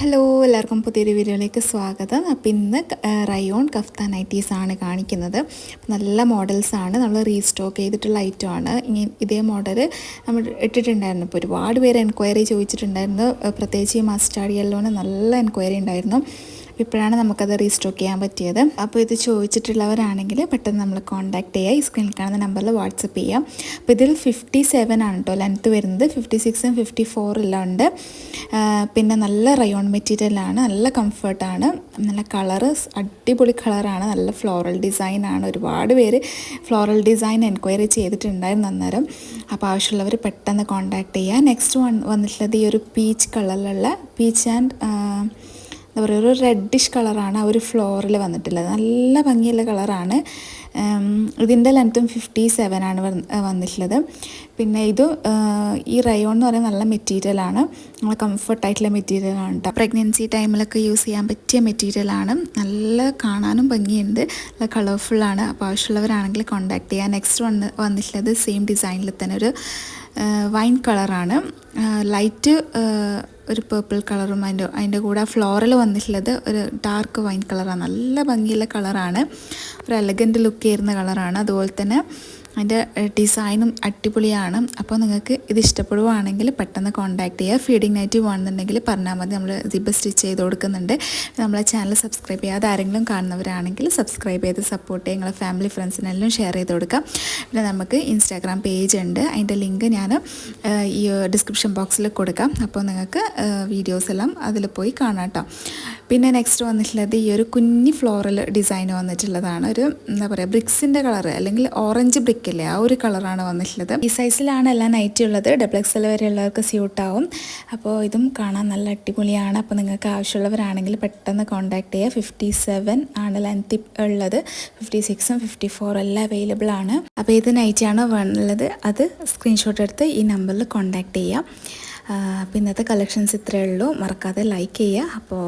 Hello എല്ലാവർക്കും പുതിയൊരു വീഡിയോയിലേക്ക് സ്വാഗതം. അപ്പോൾ ഇന്ന് റയോൺ കഫ്താൻ നൈറ്റീസാണ് കാണിക്കുന്നത്. നല്ല മോഡൽസാണ്, നമ്മൾ റീസ്റ്റോക്ക് ചെയ്തിട്ടുള്ള ഐറ്റമാണ്. ഇതേ മോഡൽ നമ്മൾ ഇട്ടിട്ടുണ്ടായിരുന്നു. ഇപ്പോൾ ഒരുപാട് പേര് എൻക്വയറി ചോദിച്ചിട്ടുണ്ടായിരുന്നു. പ്രത്യേകിച്ച് ഈ മസ്റ്റാർഡ് യെല്ലോന് നല്ല എൻക്വയറി ഉണ്ടായിരുന്നു. ഇപ്പോഴാണ് നമുക്കത് റീസ്റ്റോക്ക് ചെയ്യാൻ പറ്റിയത്. അപ്പോൾ ഇത് ചോദിച്ചിട്ടുള്ളവരാണെങ്കിൽ പെട്ടെന്ന് നമ്മൾ കോൺടാക്ട് ചെയ്യുക. ഈ സ്ക്രീനിൽ കാണുന്ന നമ്പറിൽ വാട്സപ്പ് ചെയ്യാം. അപ്പോൾ ഇതിൽ 57 ആണ് കേട്ടോ ലെങ്ത്ത് വരുന്നത്. 56ഉം 54 എല്ലാം ഉണ്ട്. പിന്നെ നല്ല റയോൺ മെറ്റീരിയലാണ്, നല്ല കംഫർട്ടാണ്, നല്ല കളറ് അടിപൊളി കളറാണ്, നല്ല ഫ്ലോറൽ ഡിസൈനാണ്. ഒരുപാട് പേര് ഫ്ലോറൽ ഡിസൈൻ എൻക്വയറി ചെയ്തിട്ടുണ്ടായിരുന്നു അന്നേരം. അപ്പോൾ ആവശ്യമുള്ളവർ പെട്ടെന്ന് കോൺടാക്ട് ചെയ്യുക. നെക്സ്റ്റ് വന്നിട്ടുള്ളത് ഈ ഒരു പീച്ച് കളറിലുള്ള പീച്ച് ആൻഡ് എന്താ പറയുക, ഒരു റെഡിഷ് കളറാണ് ആ ഒരു ഫ്ലോറിൽ വന്നിട്ടുള്ളത്. നല്ല ഭംഗിയുള്ള കളറാണ്. ഇതിൻ്റെ ലെങ്ത്തും 57 ആണ് വന്നിട്ടുള്ളത്. പിന്നെ ഇത് ഈ റയോൺ എന്ന് പറയുന്നത് നല്ല മെറ്റീരിയലാണ്, നല്ല കംഫർട്ടായിട്ടുള്ള മെറ്റീരിയലാണ് കേട്ടോ. പ്രഗ്നൻസി ടൈമിലൊക്കെ യൂസ് ചെയ്യാൻ പറ്റിയ മെറ്റീരിയലാണ്. നല്ല കാണാനും ഭംഗിയുണ്ട്, നല്ല കളർഫുള്ളാണ്. അപ്പോൾ ആവശ്യമുള്ളവരാണെങ്കിൽ കോൺടാക്ട് ചെയ്യുക. നെക്സ്റ്റ് വന്നിട്ടുള്ളത് സെയിം ഡിസൈനിൽ തന്നെ ഒരു വൈൻ കളറാണ്. ലൈറ്റ് ഒരു പേർപ്പിൾ കളറും അതിൻ്റെ കൂടെ ഫ്ലോറൽ വന്നിട്ടുള്ളത് ഒരു ഡാർക്ക് വൈൻ കളറാണ്. നല്ല ഭംഗിയുള്ള കളറാണ്, ഒരു എലഗൻറ്റ് ലുക്ക് ചെയ്യുന്ന കളറാണ്. അതുപോലെ തന്നെ അതിൻ്റെ ഡിസൈനും അടിപൊളിയാണ്. അപ്പോൾ നിങ്ങൾക്ക് ഇത് ഇഷ്ടപ്പെടുവാണെങ്കിൽ പെട്ടെന്ന് കോൺടാക്ട് ചെയ്യുക. ഫീഡിങ് നൈറ്റി വേണമെന്നുണ്ടെങ്കിൽ പറഞ്ഞാൽ മതി, നമ്മൾ സിബ് സ്റ്റിച്ച് ചെയ്ത് കൊടുക്കുന്നുണ്ട്. നമ്മളെ ചാനൽ സബ്സ്ക്രൈബ് ചെയ്യാതെ ആരെങ്കിലും കാണുന്നവരാണെങ്കിൽ സബ്സ്ക്രൈബ് ചെയ്ത് സപ്പോർട്ട് ചെയ്യുക. നിങ്ങളെ ഫാമിലി ഫ്രണ്ട്സിനെല്ലാം ഷെയർ ചെയ്ത് കൊടുക്കുക. പിന്നെ നമുക്ക് ഇൻസ്റ്റാഗ്രാം പേജ് ഉണ്ട്, അതിൻ്റെ ലിങ്ക് ഞാൻ ഈ ഡിസ്ക്രിപ്ഷൻ ബോക്സിൽ കൊടുക്കാം. അപ്പോൾ നിങ്ങൾക്ക് വീഡിയോസ് എല്ലാം അതിൽ പോയി കാണാം കേട്ടോ. പിന്നെ നെക്സ്റ്റ് വന്നിട്ടുള്ളത് ഈ ഒരു കുഞ്ഞി ഫ്ലോറൽ ഡിസൈൻ വന്നിട്ടുള്ളതാണ്. ഒരു എന്താ പറയുക, ബ്രിക്സിൻ്റെ കളർ അല്ലെങ്കിൽ ഓറഞ്ച് ബ്രിക്ക് ഇല്ലേ, ആ ഒരു കളറാണ് വന്നിട്ടുള്ളത്. ഈ സൈസിലാണ് എല്ലാം നൈറ്റി ഉള്ളത്. XXL വരെയുള്ളവർക്ക് സ്യൂട്ടാവും. അപ്പോൾ ഇതും കാണാൻ നല്ല അടിപൊളിയാണ്. അപ്പോൾ നിങ്ങൾക്ക് ആവശ്യമുള്ളവരാണെങ്കിൽ പെട്ടെന്ന് കോൺടാക്ട് ചെയ്യുക. 57 ആണ് ലെങ്ത് ഉള്ളത്. 56ഉം 54 എല്ലാം അവൈലബിൾ ആണ്. അപ്പോൾ ഏത് നൈറ്റിയാണോ വേണുള്ളത് അത് സ്ക്രീൻഷോട്ട് എടുത്ത് ഈ നമ്പറിൽ കോൺടാക്ട് ചെയ്യാം. അപ്പോൾ ഇന്നത്തെ കളക്ഷൻസ് ഇത്രയേ ഉള്ളൂ. മറക്കാതെ ലൈക്ക് ചെയ്യുക. അപ്പോൾ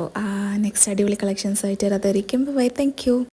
നെക്സ്റ്റ് അടിപൊളി കളക്ഷൻസ് ആയിട്ട് അതായിരിക്കും. Bye, thank U.